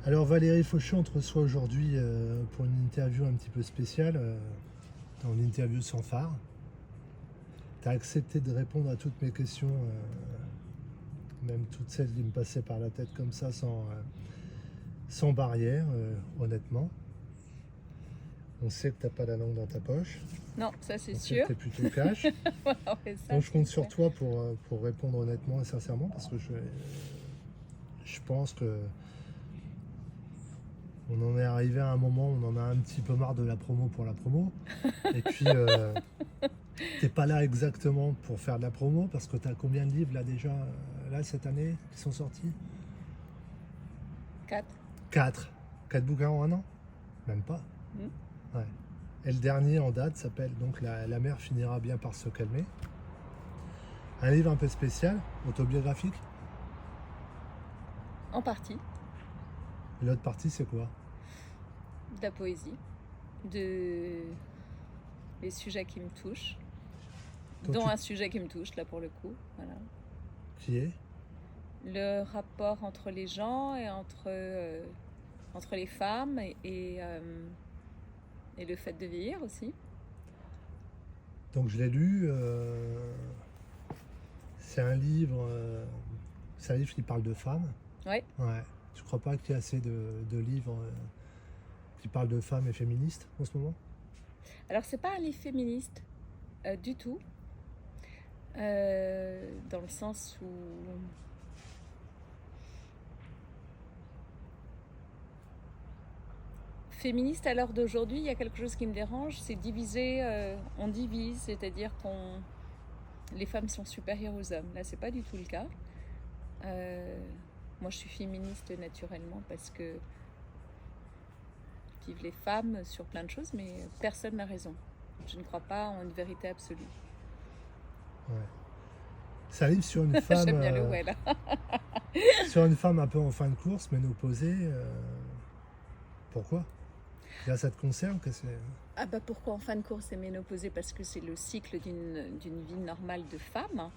Alors Valérie Fauchon, on te reçoit aujourd'hui pour une interview un petit peu spéciale, dans l'interview sans phare. Tu as accepté de répondre à toutes mes questions, même toutes celles qui me passaient par la tête comme ça, sans barrière, honnêtement. On sait que tu n'as pas la langue dans ta poche, Non, ça c'est on sait sûr. que tu es plutôt cash. Ouais, ça, Donc je compte c'est sur clair. toi pour répondre honnêtement et sincèrement, parce que je pense que on en est arrivé à un moment où on en a un petit peu marre de la promo pour la promo. Et puis, t'es pas là exactement pour faire de la promo, parce que t'as combien de livres là déjà, là cette année, qui sont sortis? 4. 4. 4 bouquins en un an? Même pas. Ouais. Et le dernier en date s'appelle donc La mer finira bien par se calmer. Un livre un peu spécial, autobiographique. En partie, Et l'autre partie, c'est quoi? de la poésie, de les sujets qui me touchent, Toi, dont un sujet qui me touche là pour le coup. Voilà. qui est? Le rapport entre les gens et entre les femmes et le fait de vieillir aussi. Donc je l'ai lu. C'est un livre, qui parle de femmes. Ouais. Ouais. Tu crois pas qu'il y a assez de livres qui parlent de femmes et féministes en ce moment? Alors c'est pas un livre féministe du tout, dans le sens où féministe à l'heure d'aujourd'hui, il y a quelque chose qui me dérange, c'est diviser, on divise, c'est-à-dire les femmes sont supérieures aux hommes. Là, c'est pas du tout le cas. Moi, je suis féministe naturellement parce que vivent les femmes sur plein de choses, mais personne n'a raison. Je ne crois pas en une vérité absolue. Ouais. C'est un livre sur une femme, J'aime bien le ouais là. sur une femme un peu en fin de course, ménopausée. Pourquoi? Là, ça te concerne que c'est... Ah bah pourquoi en fin de course c'est ménopausée? Parce que c'est le cycle d'une vie normale de femme.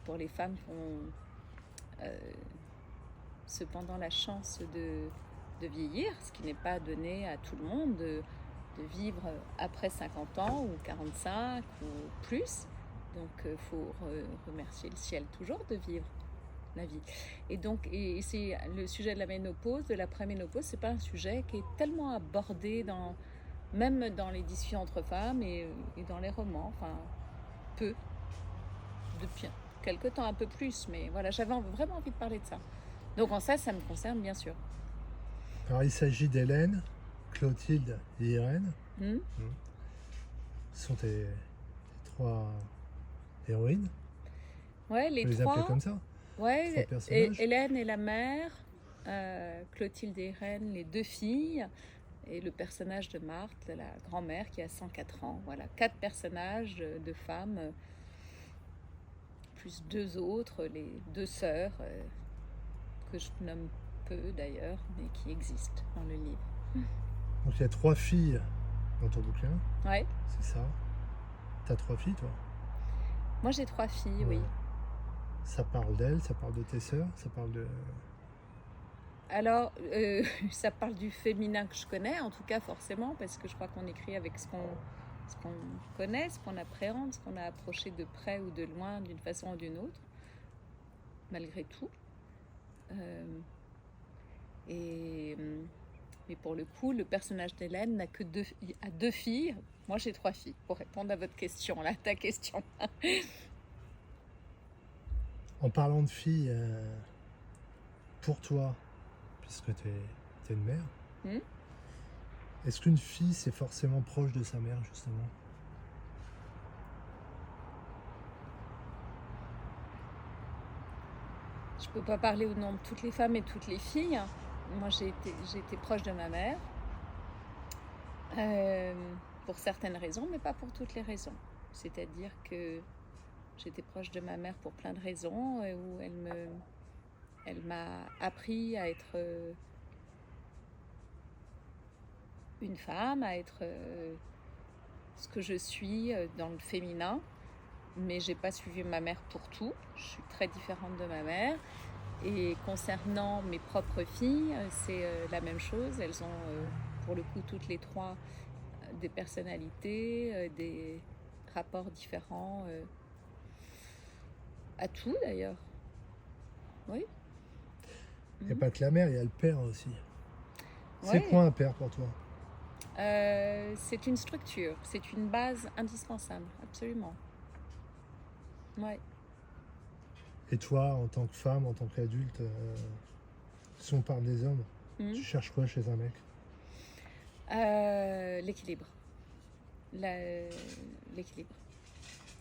Pour les femmes qui ont cependant la chance de vieillir, ce qui n'est pas donné à tout le monde, de vivre après 50 ans ou 45 ou plus. Donc il faut remercier le ciel toujours de vivre la vie. Et donc, et c'est le sujet de la ménopause, de la préménopause, c'est pas un sujet qui est tellement abordé même dans les discussions entre femmes et dans les romans, enfin peu, depuis quelque temps un peu plus, mais voilà, j'avais vraiment envie de parler de ça. Donc en ça me concerne bien sûr. Alors, il s'agit d'Hélène, Clotilde et Irène. Hmm. Ce sont tes trois héroïnes. Ouais, On les peut les appeler trois. comme ça. Ouais, Trois personnages. Hélène est la mère, Clotilde et Irène, les deux filles, et le personnage de Marthe, la grand-mère qui a 104 ans. Voilà, 4 personnages de femmes, plus 2 autres, les 2 sœurs, que je nomme peu d'ailleurs, mais qui existent dans le livre. Donc il y a 3 filles dans ton bouquin, Ouais, c'est ça. T'as 3 filles, toi? moi j'ai 3 filles, oui. Ouais. Ça parle d'elles, ça parle de tes sœurs, ça parle de... Alors, ça parle du féminin que je connais, en tout cas forcément, parce que je crois qu'on écrit avec ce qu'on connaît, ce qu'on appréhende, ce qu'on a approché de près ou de loin, d'une façon ou d'une autre, malgré tout. Mais pour le coup, le personnage d'Hélène n'a que deux filles. Moi, j'ai 3 filles, pour répondre à votre question, là, ta question. En parlant de filles, pour toi, puisque t'es une mère, Hmm. est-ce qu'une fille, c'est forcément proche de sa mère, justement? Je peux pas parler au nom de toutes les femmes et toutes les filles. Moi, j'ai été proche de ma mère, pour certaines raisons, mais pas pour toutes les raisons. C'est-à-dire que j'étais proche de ma mère pour plein de raisons, où elle m'a appris à être une femme, à être ce que je suis dans le féminin. Mais j'ai pas suivi ma mère pour tout. Je suis très différente de ma mère. Et concernant mes propres filles, c'est la même chose. Elles ont, pour le coup, toutes les trois des personnalités, des rapports différents à tout d'ailleurs. Oui. Il n'y a pas que la mère, il y a le père aussi. C'est Ouais. quoi un père pour toi? C'est une structure, c'est une base indispensable, absolument. Ouais. Et toi, en tant que femme, en tant qu'adulte, si on parle des hommes, tu cherches quoi chez un mec? L'équilibre. L'équilibre,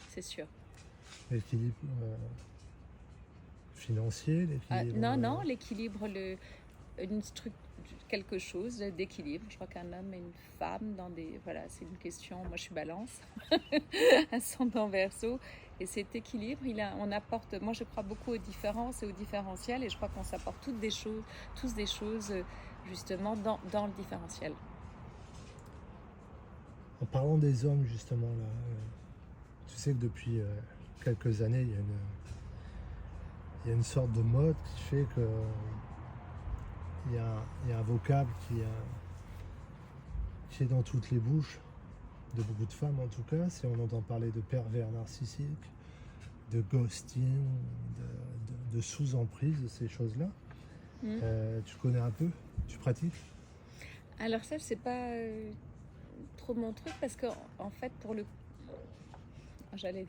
c'est sûr. L'équilibre financier, l'équilibre... Non, l'équilibre, quelque chose d'équilibre. Je crois qu'un homme et une femme, voilà, c'est une question. Moi, je suis Balance, ascendant Verseau, et cet équilibre, on apporte. Moi, je crois beaucoup aux différences et au différentiel, et je crois qu'on s'apporte tous des choses justement dans le différentiel. En parlant des hommes, justement, là, tu sais que depuis quelques années, il y a une sorte de mode qui fait que il y a un vocable qui est dans toutes les bouches de beaucoup de femmes, en tout cas. Si on entend parler de pervers narcissiques, de ghosting, de sous-emprise, de ces choses-là. Tu connais un peu? Tu pratiques? Alors ça, c'est pas trop mon truc, parce que en fait, pour le j'allais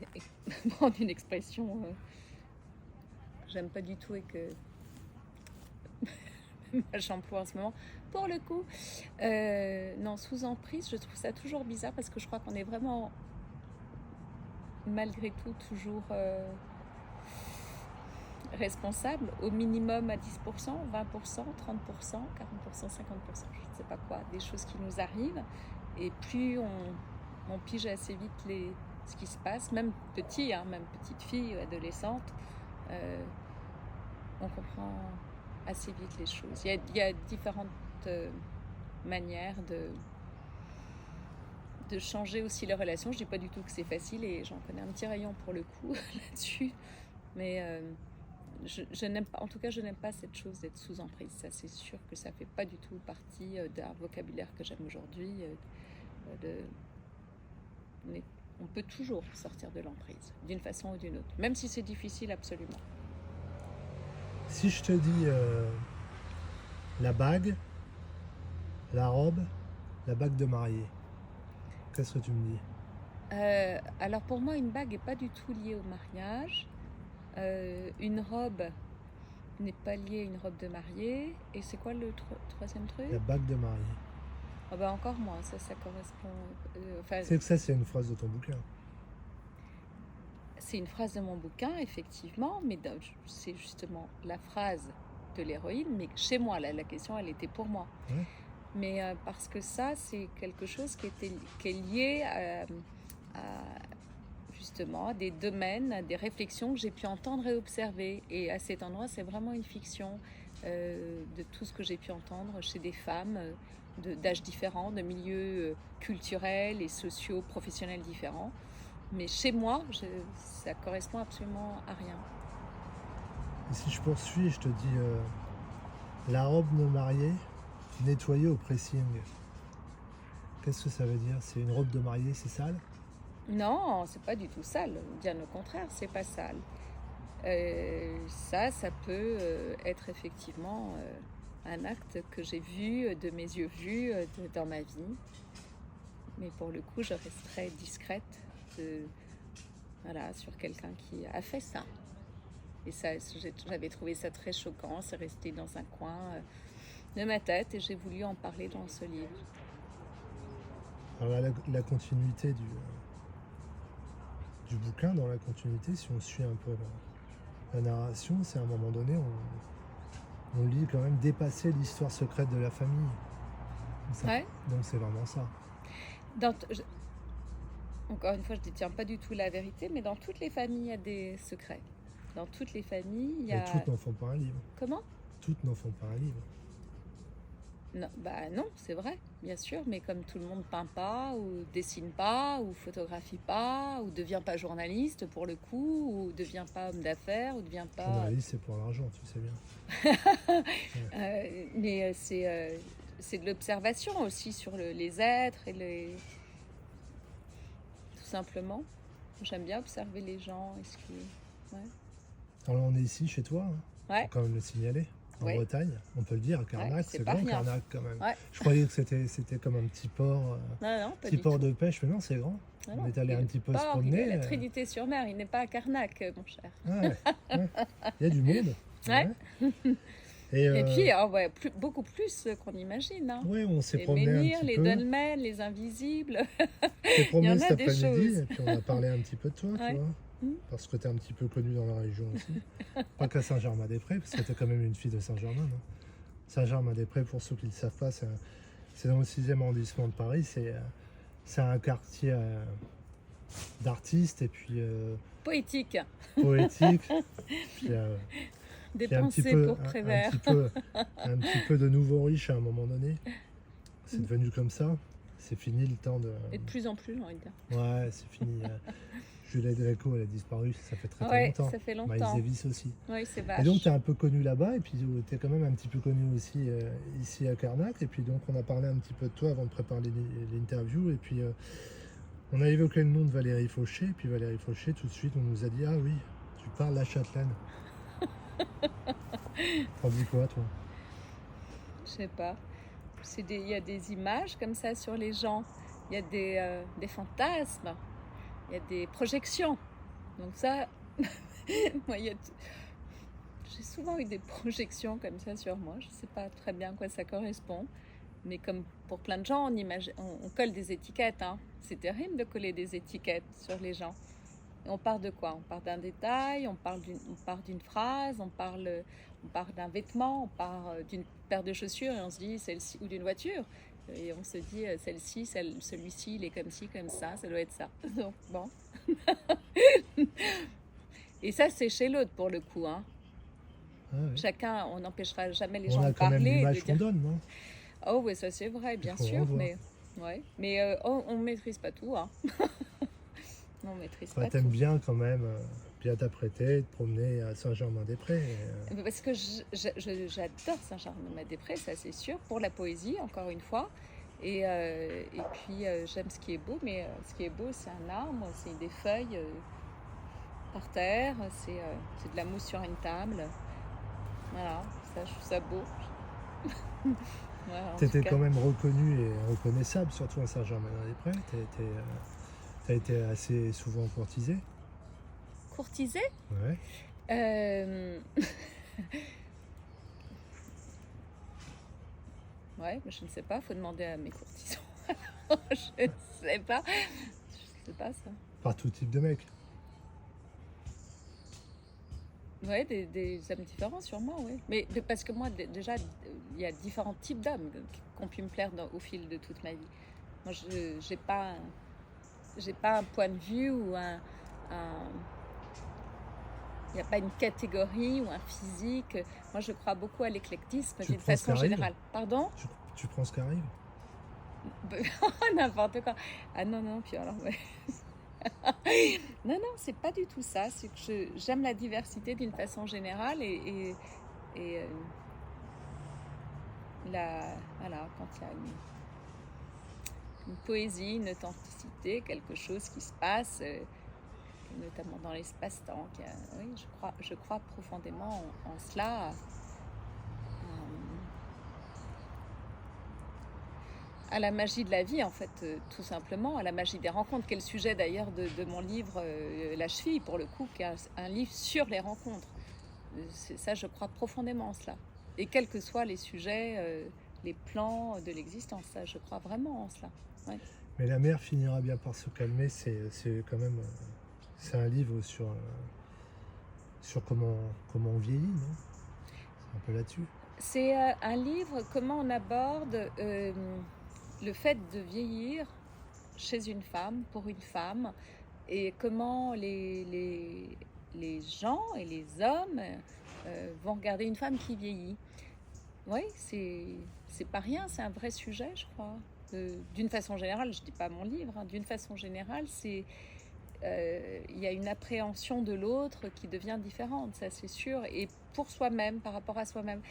prendre une expression j'aime pas du tout et que j'emploie en ce moment. Pour le coup, non, sous emprise, je trouve ça toujours bizarre, parce que je crois qu'on est vraiment, malgré tout, toujours responsable, au minimum à 10%, 20%, 30%, 40%, 50%, je ne sais pas quoi, des choses qui nous arrivent. Et plus on pige assez vite ce qui se passe, même petit, même petite fille, adolescente, on comprend assez vite les choses. Il y a différentes manières de changer aussi les relations. Je dis pas du tout que c'est facile, et j'en connais un petit rayon pour le coup là-dessus, mais je n'aime pas, en tout cas je n'aime pas cette chose d'être sous emprise. Ça, c'est sûr que ça fait pas du tout partie d'un vocabulaire que j'aime aujourd'hui. On peut toujours sortir de l'emprise d'une façon ou d'une autre, même si c'est difficile, absolument. Si je te dis la bague, la robe, la bague de mariée, qu'est-ce que tu me dis? Alors pour moi, une bague n'est pas du tout liée au mariage. Une robe n'est pas liée à une robe de mariée. Et c'est quoi le troisième truc? La bague de mariée. Ah bah encore moins, ça correspond... C'est que ça, c'est une phrase de ton bouquin. C'est une phrase de mon bouquin, effectivement, mais c'est justement la phrase de l'héroïne. Mais chez moi, là, la question, elle était pour moi. Ouais. Mais parce que ça, c'est quelque chose qui est lié justement à des domaines, à des réflexions que j'ai pu entendre et observer. Et à cet endroit, c'est vraiment une fiction de tout ce que j'ai pu entendre chez des femmes d'âges différents, de milieux culturels et sociaux, professionnels différents. Mais chez moi, ça correspond absolument à rien. Et si je poursuis, je te dis la robe de mariée nettoyée au pressing. Qu'est-ce que ça veut dire? C'est une robe de mariée, c'est sale? Non, c'est pas du tout sale. Bien au contraire, c'est pas sale. Ça peut être effectivement un acte que j'ai vu, de mes yeux vus, dans ma vie. Mais pour le coup, je reste très discrète sur quelqu'un qui a fait ça. Et ça, j'avais trouvé ça très choquant. C'est resté dans un coin de ma tête, et j'ai voulu en parler dans ce livre. Alors la continuité du bouquin, dans la continuité, si on suit un peu la narration, c'est à un moment donné, on lit quand même dépasser l'histoire secrète de la famille. Ouais. Donc c'est vraiment ça. Encore une fois, je ne détiens pas du tout la vérité, mais dans toutes les familles, il y a des secrets. Dans toutes les familles, il y a... Et toutes n'en font pas un livre. Comment? Toutes n'en font pas un livre. Non, bah non, c'est vrai, bien sûr, mais comme tout le monde peint pas, ou dessine pas, ou photographie pas, ou devient pas journaliste pour le coup, ou devient pas homme d'affaires, ou devient pas... Journaliste, c'est pour l'argent, tu sais bien. Ouais. Mais c'est de l'observation aussi sur les êtres et tout simplement. J'aime bien observer les gens et ce qui... Ouais. Alors là, on est ici chez toi, hein. Ouais. Faut quand même le signaler. En Ouais. Bretagne, on peut le dire, à Carnac, Ouais, c'est c'est pas grand rien. Carnac quand même. Ouais. Je croyais que c'était comme un petit port, Non, pas petit du port tout. de pêche, mais non, c'est grand. Ah On non, est allé il un est petit peu se port, il est promener. à la Trinité-sur-Mer, il n'est pas à Carnac, mon cher. Ah ouais, ouais. Il y a du monde. Ouais. Et, Et puis, ouais, beaucoup plus qu'on imagine. Hein. ouais, on s'est Les promené un menhirs, petit les peu. dolmens, les invisibles. On s'est Il y promené en cet a des après-midi choses. et puis on a parlé un petit peu de toi, Ouais. tu vois. Mm. Parce que tu es un petit peu connue dans la région aussi. Pas qu'à Saint-Germain-des-Prés, parce que tu es quand même une fille de Saint-Germain. Non, Saint-Germain-des-Prés, pour ceux qui ne le savent pas, c'est dans le 6e arrondissement de Paris. C'est un quartier d'artistes et puis Poétique. poétique. Puis, Des puis un petit pensées peu, pour Prévert. un petit peu de nouveau riche à un moment donné. C'est devenu comme ça. C'est fini le temps de... Et de plus en plus, j'ai envie de dire. Ouais, c'est fini. Juliette Gréco, elle a disparu, ça fait très Ouais, longtemps. ça fait Miles longtemps. Davis aussi. Oui, c'est Et vache. donc, tu es un peu connu là-bas, et puis tu es quand même un petit peu connu aussi ici à Carnac. Et puis, donc, on a parlé un petit peu de toi avant de préparer l'interview. Et puis, on a évoqué le nom de Valérie Fauché. Et puis, Valérie Fauché, tout de suite, on nous a dit: ah oui, tu parles la châtelaine. T'en dis quoi, toi? Je sais pas. Il y a des images comme ça sur les gens. Il y a des fantasmes. Il y a des projections. Donc ça, moi, j'ai souvent eu des projections comme ça sur moi. Je ne sais pas très bien à quoi ça correspond. Mais comme pour plein de gens, on colle des étiquettes. Hein. C'est terrible de coller des étiquettes sur les gens. Et on part de quoi? On part d'un détail, on part d'une phrase, on part d'un vêtement, on part d'une paire de chaussures et on se dit celle-ci, ou d'une voiture. Et on se dit celle-ci, celui-ci, il est comme ci, comme ça doit être ça. Donc bon. Et ça, c'est chez l'autre pour le coup. Hein. Ah, oui. Chacun, on n'empêchera jamais les On gens a de quand même parler. l'image qu'on donne, non? Oh oui, ça c'est vrai, bien faut sûr. revoir. Mais on ne maîtrise pas tout. Hein. On maîtrise Enfin, pas t'aimes tout. bien quand même bien t'apprêter, te promener à Saint-Germain-des-Prés. Parce que j'adore Saint-Germain-des-Prés, ça c'est sûr, pour la poésie, encore une fois. Et puis j'aime ce qui est beau, mais ce qui est beau, c'est un arbre, c'est des feuilles par terre, c'est de la mousse sur une table. Voilà, ça, je trouve ça beau. Voilà, en T'étais tout cas. quand même reconnu et reconnaissable, surtout à Saint-Germain-des-Prés. T'as été assez souvent courtisé. Courtisé? Ouais. Ouais, mais je ne sais pas, faut demander à mes courtisans. Je ne sais pas. Je sais pas ça. Par tout type de mec. Oui, des hommes différents sûrement, oui. Mais parce que moi, déjà, il y a différents types d'hommes qui ont pu me plaire au fil de toute ma vie. Moi, je n'ai pas un point de vue ou il n'y a pas une catégorie ou un physique. Moi, je crois beaucoup à l'éclectisme d'une prends ce façon qui arrive. générale. Pardon? Tu prends ce qui arrive. N'importe quoi. Ah non, puis alors, ouais. Non, c'est pas du tout ça. C'est que j'aime la diversité d'une façon générale et voilà, quand il y a une poésie, une authenticité, quelque chose qui se passe, notamment dans l'espace-temps. Oui, je crois profondément en cela. À la magie de la vie, en fait, tout simplement, à la magie des rencontres, qui est le sujet d'ailleurs de mon livre La Cheville, pour le coup, qui est un livre sur les rencontres. Ça, je crois profondément en cela. Et quels que soient les sujets, les plans de l'existence, ça, je crois vraiment en cela. Ouais. Mais la mer finira bien par se calmer. C'est quand même... c'est un livre sur comment on vieillit, non? C'est un peu là-dessus. C'est un livre, comment on aborde... le fait de vieillir chez une femme, pour une femme, et comment les gens et les hommes vont regarder une femme qui vieillit. Oui, c'est c'est pas rien, c'est un vrai sujet, je crois. D'une façon générale, je dis pas mon livre, hein, d'une façon générale, il y a une appréhension de l'autre qui devient différente, ça c'est sûr, et pour soi-même, par rapport à soi-même.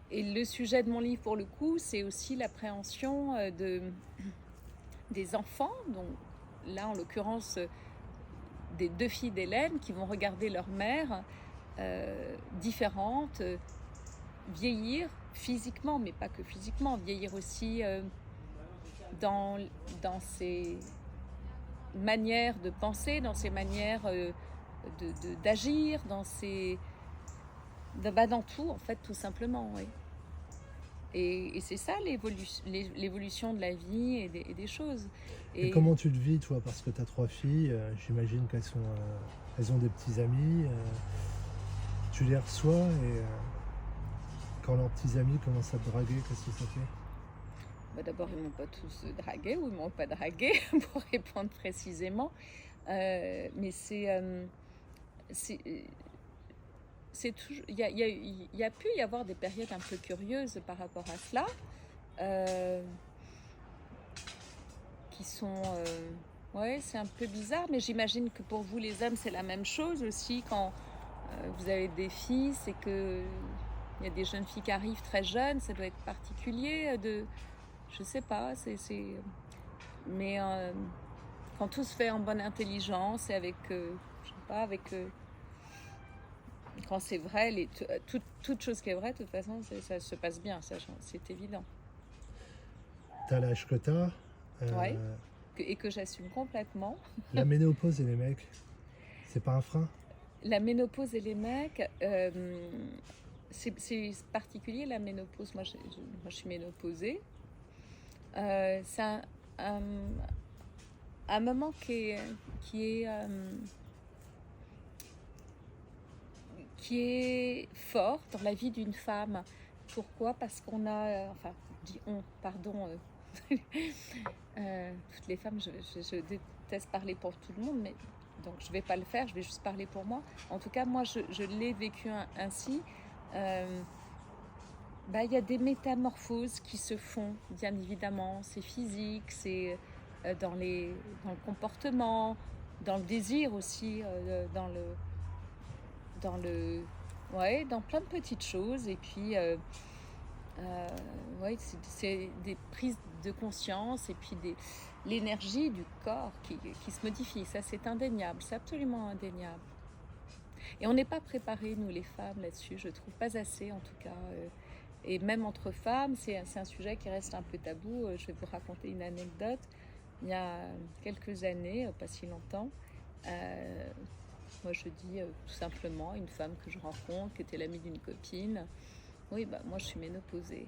Et le sujet de mon livre, pour le coup, c'est aussi l'appréhension des enfants, donc là, en l'occurrence, des 2 filles d'Hélène qui vont regarder leur mère différente, vieillir physiquement, mais pas que physiquement, vieillir aussi dans ses manières de penser, dans ses manières d'agir, dans tout, en fait, tout simplement, oui. Et c'est ça l'évolution de la vie et des choses. Et comment tu le vis, toi? Parce que tu as 3 filles, j'imagine elles ont des petits amis. Tu les reçois et quand leurs petits amis commencent à te draguer, qu'est-ce que ça fait? Bah, d'abord, ils ne m'ont pas tous dragué, ou ils ne m'ont pas dragué, pour répondre précisément. Mais c'est toujours, il y a pu y avoir des périodes un peu curieuses par rapport à cela, qui sont, ouais, c'est un peu bizarre, mais j'imagine que pour vous les hommes c'est la même chose aussi quand vous avez des filles, c'est que il y a des jeunes filles qui arrivent très jeunes, ça doit être particulier je sais pas, mais quand tout se fait en bonne intelligence et avec, je sais pas, quand c'est vrai, toute chose qui est vraie, de toute façon, ça se passe bien, ça, c'est évident. T'as l'âge que t'as. Ouais. Et que j'assume complètement. La ménopause et les mecs, c'est pas un frein? La ménopause et les mecs, c'est particulier, la ménopause. Moi, je suis ménopausée. C'est un moment qui est fort dans la vie d'une femme. Pourquoi? Parce qu'on a, enfin, pardon, toutes les femmes, je déteste parler pour tout le monde, mais donc je vais pas le faire, je vais juste parler pour moi. En tout cas, moi, je l'ai vécu ainsi. Il y a des métamorphoses qui se font, bien évidemment. C'est physique, c'est dans le comportement, dans le désir aussi, dans plein de petites choses. Et puis, c'est des prises de conscience et puis l'énergie du corps qui se modifie. Ça, c'est indéniable, c'est absolument indéniable. Et on n'est pas préparés, nous les femmes, là-dessus, je trouve pas assez en tout cas. Et même entre femmes, c'est un sujet qui reste un peu tabou. Je vais vous raconter une anecdote. Il y a quelques années, pas si longtemps, moi je dis tout simplement une femme que je rencontre, qui était l'amie d'une copine, oui, moi je suis ménopausée.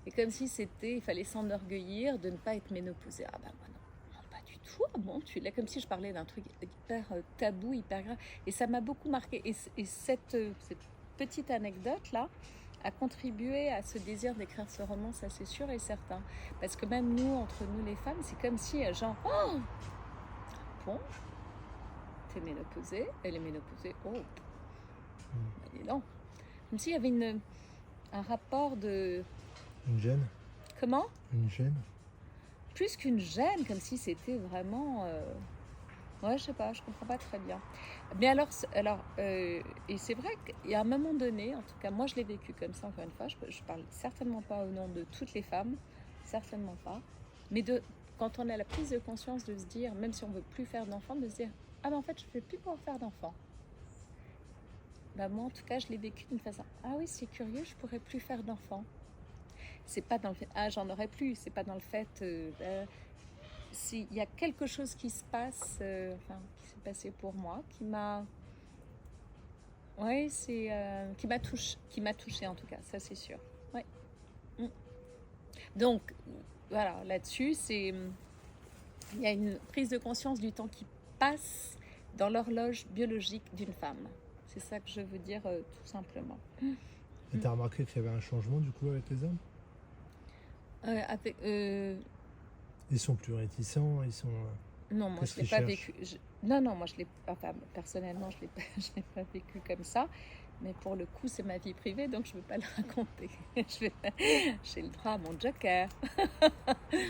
Et comme si il fallait s'enorgueillir de ne pas être ménopausée. Ah moi non, pas du tout. Ah bon, tu l'as, comme si je parlais d'un truc hyper tabou, hyper grave. Et ça m'a beaucoup marqué. Et cette petite anecdote-là a contribué à ce désir d'écrire ce roman, ça c'est sûr et certain. Parce que même nous, entre nous les femmes, c'est comme si genre, oh, bon, t'es ménopausée, elle est ménopausée, oh, dis donc. Comme s'il y avait un rapport de... Une gêne? Comment? Une gêne? Plus qu'une gêne, comme si c'était vraiment... Ouais, je sais pas, je comprends pas très bien. Mais alors et c'est vrai qu'à un moment donné, en tout cas, moi je l'ai vécu comme ça, encore une fois, je parle certainement pas au nom de toutes les femmes, certainement pas, mais quand on a la prise de conscience de se dire, même si on veut plus faire d'enfants, de se dire, ah ben en fait, je ne vais plus pouvoir faire d'enfants. Moi, en tout cas, je l'ai vécu d'une façon, ah oui, c'est curieux, je pourrais plus faire d'enfants. C'est pas dans le fait, ah j'en aurais plus, c'est pas dans le fait... il y a quelque chose qui se passe, qui s'est passé pour moi, qui m'a touchée en tout cas, ça c'est sûr. Ouais. Donc voilà, là-dessus, il y a une prise de conscience du temps qui passe dans l'horloge biologique d'une femme. C'est ça que je veux dire tout simplement. Et t'as remarqué qu'il y avait un changement du coup avec les hommes? Ils sont plus réticents, ils sont... Non, moi je l'ai pas vécu. Non, moi je l'ai... Enfin, personnellement, je l'ai pas vécu comme ça. Mais pour le coup, c'est ma vie privée, donc je ne veux pas le raconter. J'ai le droit à mon joker.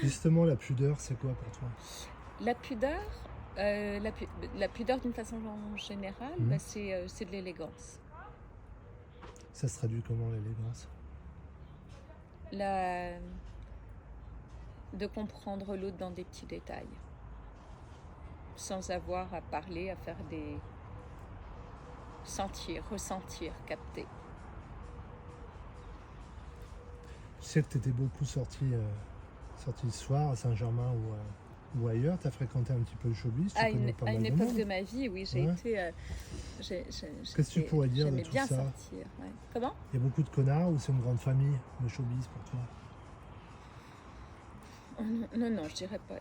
Justement, la pudeur, c'est quoi pour toi? La pudeur, la pudeur d'une façon générale, Mhm. c'est de l'élégance. Ça se traduit comment, l'élégance? De comprendre l'autre dans des petits détails, sans avoir à parler, à faire des... sentir, ressentir, capter. Je sais que tu étais beaucoup sorti le soir à Saint-Germain ou ailleurs. Tu as fréquenté un petit peu le showbiz, tu connais pas À mal une de époque monde. de ma vie, oui, j'ai Ouais. été... Qu'est-ce que tu pourrais dire de j'aimais tout bien ça? sortir. Ouais. Comment? Il y a beaucoup de connards ou c'est une grande famille, le showbiz, pour toi? Non, non, je dirais pas.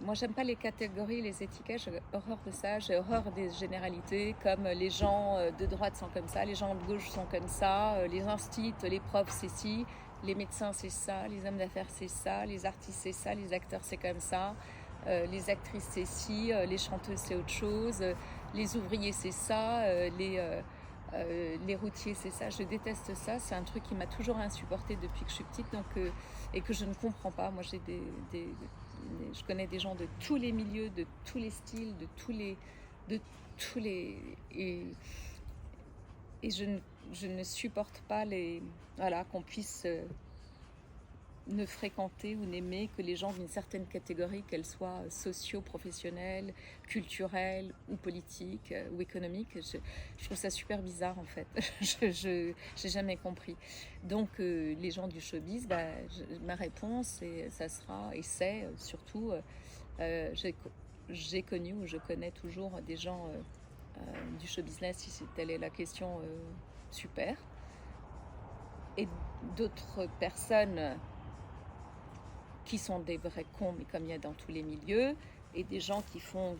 Moi, j'aime pas les catégories, les étiquettes. J'ai horreur de ça. J'ai horreur des généralités, comme les gens de droite sont comme ça, les gens de gauche sont comme ça, les instits, les profs, c'est ci, les médecins, c'est ça, les hommes d'affaires, c'est ça, les artistes, c'est ça, les acteurs, c'est comme ça, les actrices, c'est ci, les chanteuses, c'est autre chose, les ouvriers, c'est ça, les routiers, c'est ça. Je déteste ça. C'est un truc qui m'a toujours insupportée depuis que je suis petite, donc, et que je ne comprends pas. Moi, je connais des gens de tous les milieux, de tous les styles, de tous les et je ne supporte pas voilà, qu'on puisse ne fréquenter ou n'aimer que les gens d'une certaine catégorie, qu'elle soit socio-professionnelle, culturelle ou politique ou économique. Je trouve ça super bizarre en fait. Je n'ai jamais compris. Donc les gens du showbiz, ma réponse ça sera, et c'est surtout, j'ai connu ou je connais toujours des gens du show business, si telle est la question, super. Et d'autres personnes qui sont des vrais cons, mais comme il y a dans tous les milieux, et des gens qui font,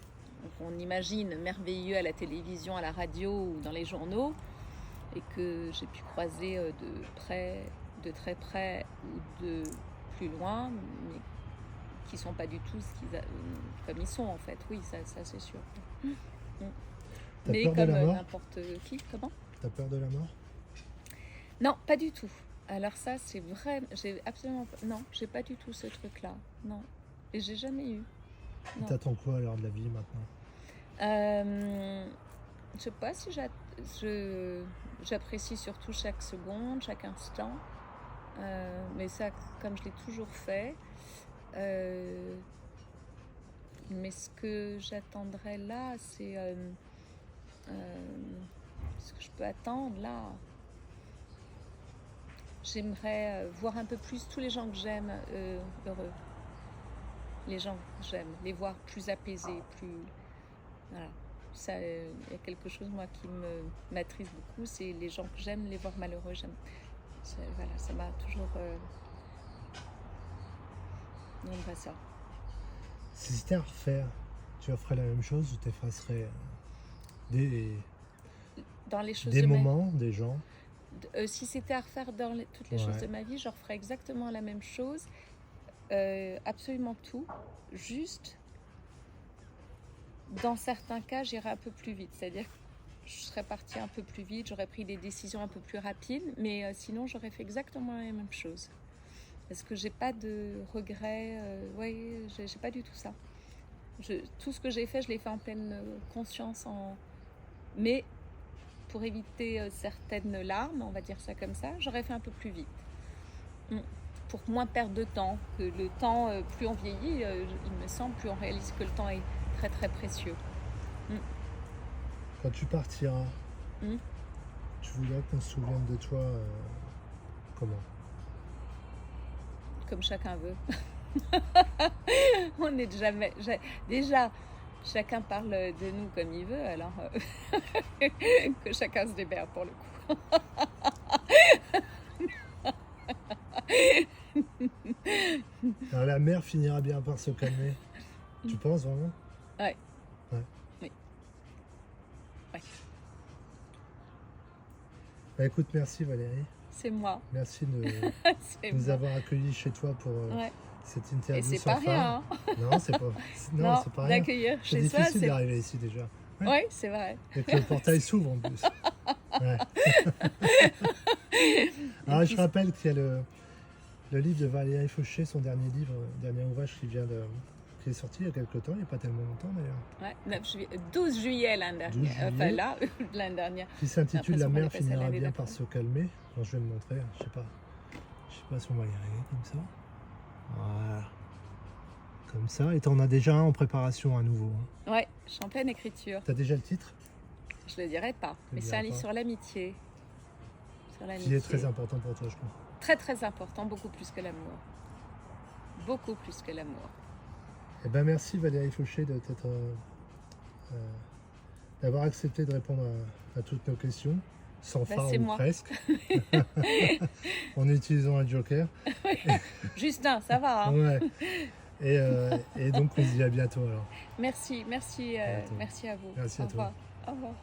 qu'on imagine, merveilleux à la télévision, à la radio ou dans les journaux, et que j'ai pu croiser de très près ou de plus loin, mais qui ne sont pas du tout comme ils sont en fait. Oui, ça c'est sûr. T'as Mais peur de comme la mort? n'importe qui, comment? T'as peur de la mort? Non, pas du tout. Alors ça, c'est vrai, j'ai absolument pas... Non, j'ai pas du tout ce truc-là. Non. Et j'ai jamais eu. Non. T'attends quoi alors de la vie maintenant? Je sais pas si j'apprécie surtout chaque seconde, chaque instant. Mais ça, comme je l'ai toujours fait. Mais ce que j'attendrai là, c'est... ce que je peux attendre là... J'aimerais voir un peu plus tous les gens que j'aime heureux. Les gens que j'aime, les voir plus apaisés, plus... Voilà. Ça, y a quelque chose, moi, qui m'attriste beaucoup, c'est les gens que j'aime, les voir malheureux. Voilà, ça m'a toujours... J'aimerais ça. Si c'était à refaire, tu referais la même chose ou t'effacerais Dans les choses des de moments, des gens? Si c'était à refaire dans toutes les choses de ma vie, je referais exactement la même chose, absolument tout, juste dans certains cas j'irais un peu plus vite, c'est-à-dire que je serais partie un peu plus vite, j'aurais pris des décisions un peu plus rapides, mais sinon j'aurais fait exactement la même chose, parce que j'ai pas de regrets, j'ai pas du tout ça. Tout ce que j'ai fait, je l'ai fait en pleine conscience, mais pour éviter certaines larmes, on va dire ça comme ça, j'aurais fait un peu plus vite. Pour moins perdre de temps, que le temps, plus on vieillit, il me semble, plus on réalise que le temps est très très précieux. Quand tu partiras, tu voudrais qu'on se souvienne de toi comment? Comme chacun veut. On n'est jamais... Déjà, chacun parle de nous comme il veut, alors que chacun se démerde pour le coup. Alors la mer finira bien par se calmer. Tu penses vraiment? Ouais. Ouais. Oui. Ouais. Bah, écoute, merci Valérie. C'est moi. Merci de C'est nous moi. avoir accueillis chez toi pour Ouais. cette Et interview c'est sans pas phare. rien. Hein. Non, c'est pas, non, c'est pas rien. D'accueillir C'est chez soi, difficile d'arriver ici déjà. Oui, c'est vrai. Et que le portail s'ouvre en plus. Ouais. Alors, je rappelle qu'il y a le livre de Valérie Fauché, son dernier livre, dernier ouvrage qui est sorti il y a quelque temps, il n'y a pas tellement longtemps d'ailleurs. Ouais, 12 juillet l'année 12 dernière. juillet. Enfin là, l'année dernière. Qui s'intitule La l'impression qu'on mer est passé à finira l'année bien d'après. par se calmer. Alors, je vais le montrer, je sais pas si on va y arriver comme ça. Voilà. Comme ça. Et t'en as déjà un en préparation à nouveau. Hein. Ouais, je suis en pleine écriture. T'as déjà le titre, Je le dirai pas, mais c'est diras un livre pas. sur l'amitié. Sur qui l'amitié. est très important pour toi, je crois. Très très important, beaucoup plus que l'amour. Beaucoup plus que l'amour. Eh ben merci Valérie Fauché d'avoir accepté de répondre à toutes nos questions, sans phare c'est ou moi. presque, en utilisant un joker. Justin, ça va. Hein. Ouais. Et donc on se dit à bientôt alors. Merci, merci, bientôt. merci à vous. Merci à Au toi. revoir. Au revoir.